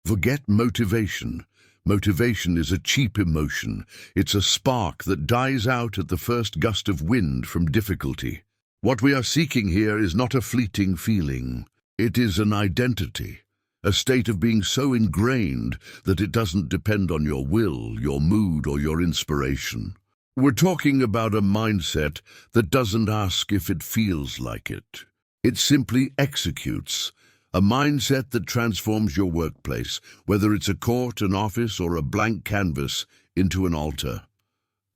Forget motivation. Motivation is a cheap emotion. It's a spark that dies out at the first gust of wind from difficulty. What we are seeking here is not a fleeting feeling. It is an identity, a state of being so ingrained that it doesn't depend on your will, your mood, or your inspiration. We're talking about a mindset that doesn't ask if it feels like it. It simply executes. A mindset that transforms your workplace, whether it's a court, an office, or a blank canvas, into an altar.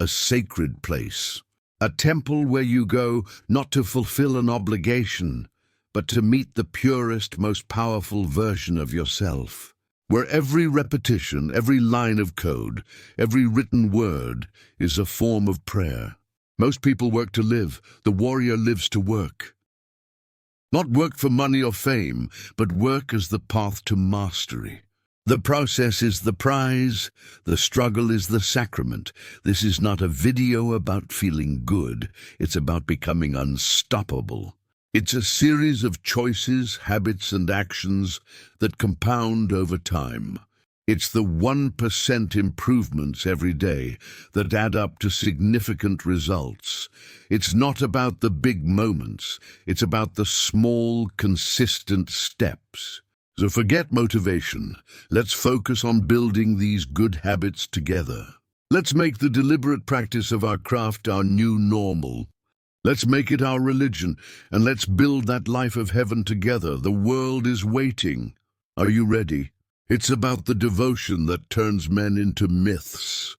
A sacred place. A temple where you go not to fulfill an obligation, but to meet the purest, most powerful version of yourself. Where every repetition, every line of code, every written word is a form of prayer. Most people work to live. The warrior lives to work. Not work for money or fame, but work as the path to mastery. The process is the prize, the struggle is the sacrament. This is not a video about feeling good, it's about becoming unstoppable. It's a series of choices, habits, and actions that compound over time. It's the 1% improvements every day that add up to significant results. It's not about the big moments, it's about the small, consistent steps. So forget motivation. Let's focus on building these good habits together. Let's make the deliberate practice of our craft our new normal. Let's make it our religion, and let's build that life of heaven together. The world is waiting. Are you ready? It's about the devotion that turns men into myths.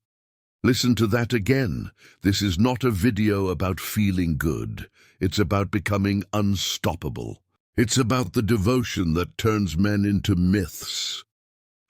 Listen to that again. This is not a video about feeling good. It's about becoming unstoppable. It's about the devotion that turns men into myths.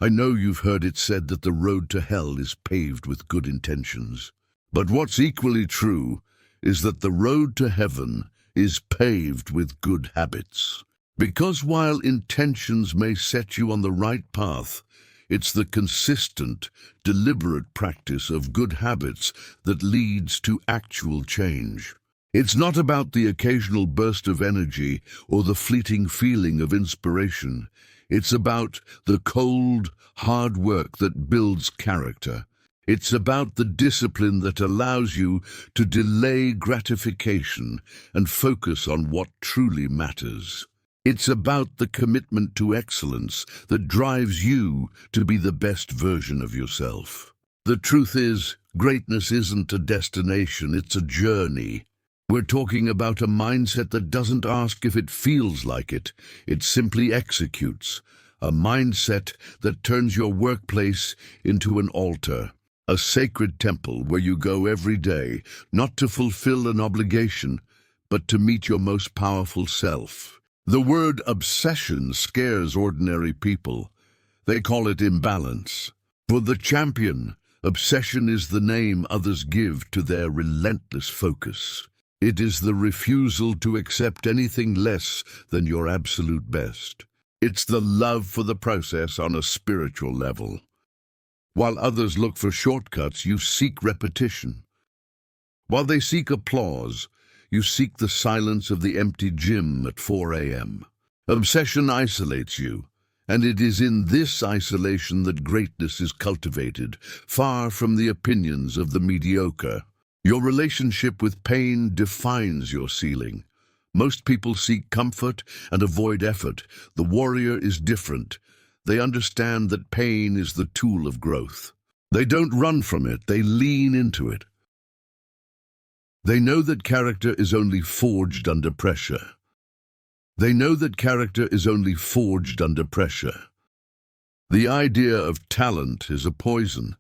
I know you've heard it said that the road to hell is paved with good intentions. But what's equally true is that the road to heaven is paved with good habits. Because while intentions may set you on the right path, it's the consistent, deliberate practice of good habits that leads to actual change. It's not about the occasional burst of energy or the fleeting feeling of inspiration. It's about the cold, hard work that builds character. It's about the discipline that allows you to delay gratification and focus on what truly matters. It's about the commitment to excellence that drives you to be the best version of yourself. The truth is, greatness isn't a destination, it's a journey. We're talking about a mindset that doesn't ask if it feels like it simply executes. A mindset that turns your workplace into an altar, a sacred temple where you go every day, not to fulfill an obligation, but to meet your most powerful self. The word obsession scares ordinary people. They call it imbalance. For the champion, obsession is the name others give to their relentless focus. It is the refusal to accept anything less than your absolute best. It's the love for the process on a spiritual level. While others look for shortcuts, you seek repetition. While they seek applause, you seek the silence of the empty gym at 4 a.m. Obsession isolates you, and it is in this isolation that greatness is cultivated, far from the opinions of the mediocre. Your relationship with pain defines your ceiling. Most people seek comfort and avoid effort. The warrior is different. They understand that pain is the tool of growth. They don't run from it, they lean into it. They know that character is only forged under pressure. They know that character is only forged under pressure. The idea of talent is a poison.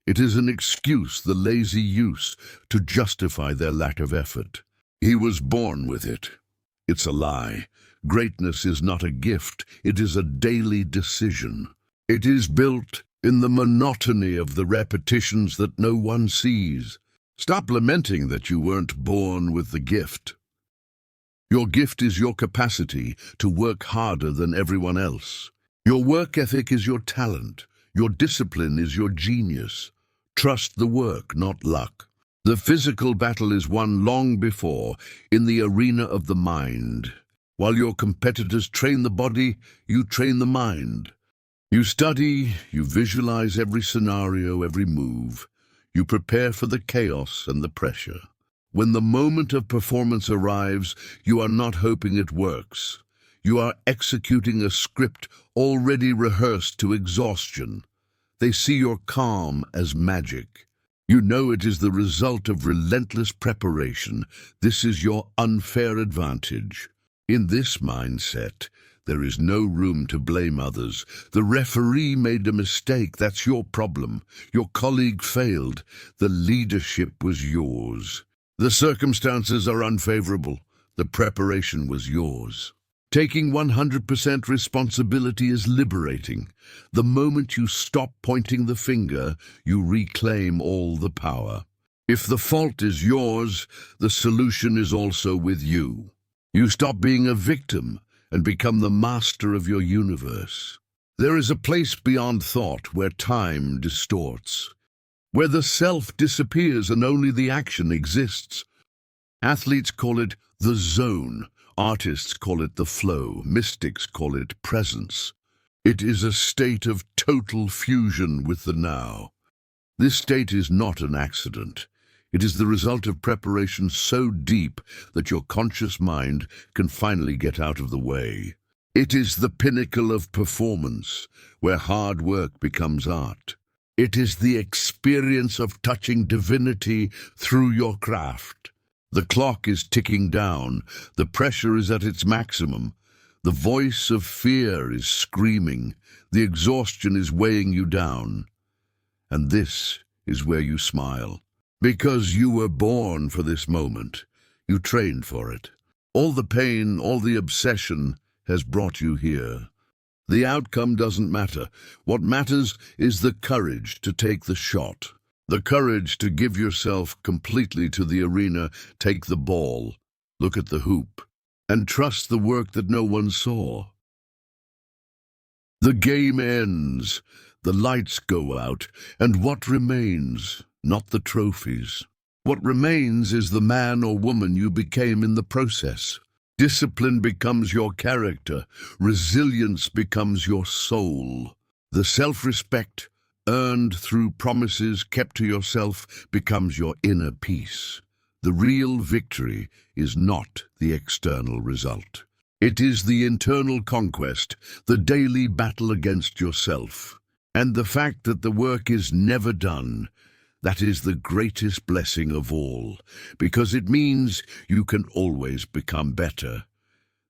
It is an excuse the lazy use to justify their lack of effort. He was born with it. It's a lie. Greatness is not a gift, it is a daily decision. It is built in the monotony of the repetitions that no one sees. Stop lamenting that you weren't born with the gift. Your gift is your capacity to work harder than everyone else. Your work ethic is your talent. Your discipline is your genius. Trust the work, not luck. The physical battle is won long before, in the arena of the mind. While your competitors train the body, you train the mind. You study, you visualize every scenario, every move. You prepare for the chaos and the pressure. When the moment of performance arrives, you are not hoping it works. You are executing a script already rehearsed to exhaustion. They see your calm as magic. You know it is the result of relentless preparation. This is your unfair advantage. In this mindset, there is no room to blame others. The referee made a mistake. That's your problem. Your colleague failed. The leadership was yours. The circumstances are unfavorable. The preparation was yours. Taking 100% responsibility is liberating. The moment you stop pointing the finger, you reclaim all the power. If the fault is yours, the solution is also with you. You stop being a victim and become the master of your universe. There is a place beyond thought where time distorts, where the self disappears and only the action exists. Athletes call it the zone. Artists call it the flow. Mystics call it presence. It is a state of total fusion with the now. This state is not an accident. It is the result of preparation so deep that your conscious mind can finally get out of the way. It is the pinnacle of performance, where hard work becomes art. It is the experience of touching divinity through your craft. The clock is ticking down. The pressure is at its maximum. The voice of fear is screaming. The exhaustion is weighing you down. And this is where you smile. Because you were born for this moment. You trained for it. All the pain, all the obsession has brought you here. The outcome doesn't matter. What matters is the courage to take the shot. The courage to give yourself completely to the arena, take the ball, look at the hoop, and trust the work that no one saw. The game ends, the lights go out, and what remains? Not the trophies. What remains is the man or woman you became in the process. Discipline becomes your character. Resilience becomes your soul. The self-respect earned through promises kept to yourself becomes your inner peace. The real victory is not the external result. It is the internal conquest, the daily battle against yourself. And the fact that the work is never done, that is the greatest blessing of all, because it means you can always become better.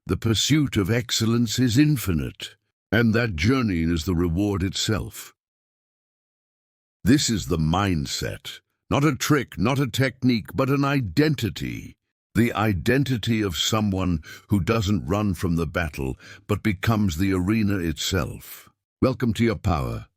The pursuit of excellence is infinite, and that journey is the reward itself. This is the mindset, not a trick, not a technique, but an identity. The identity of someone who doesn't run from the battle, but becomes the arena itself. Welcome to your power.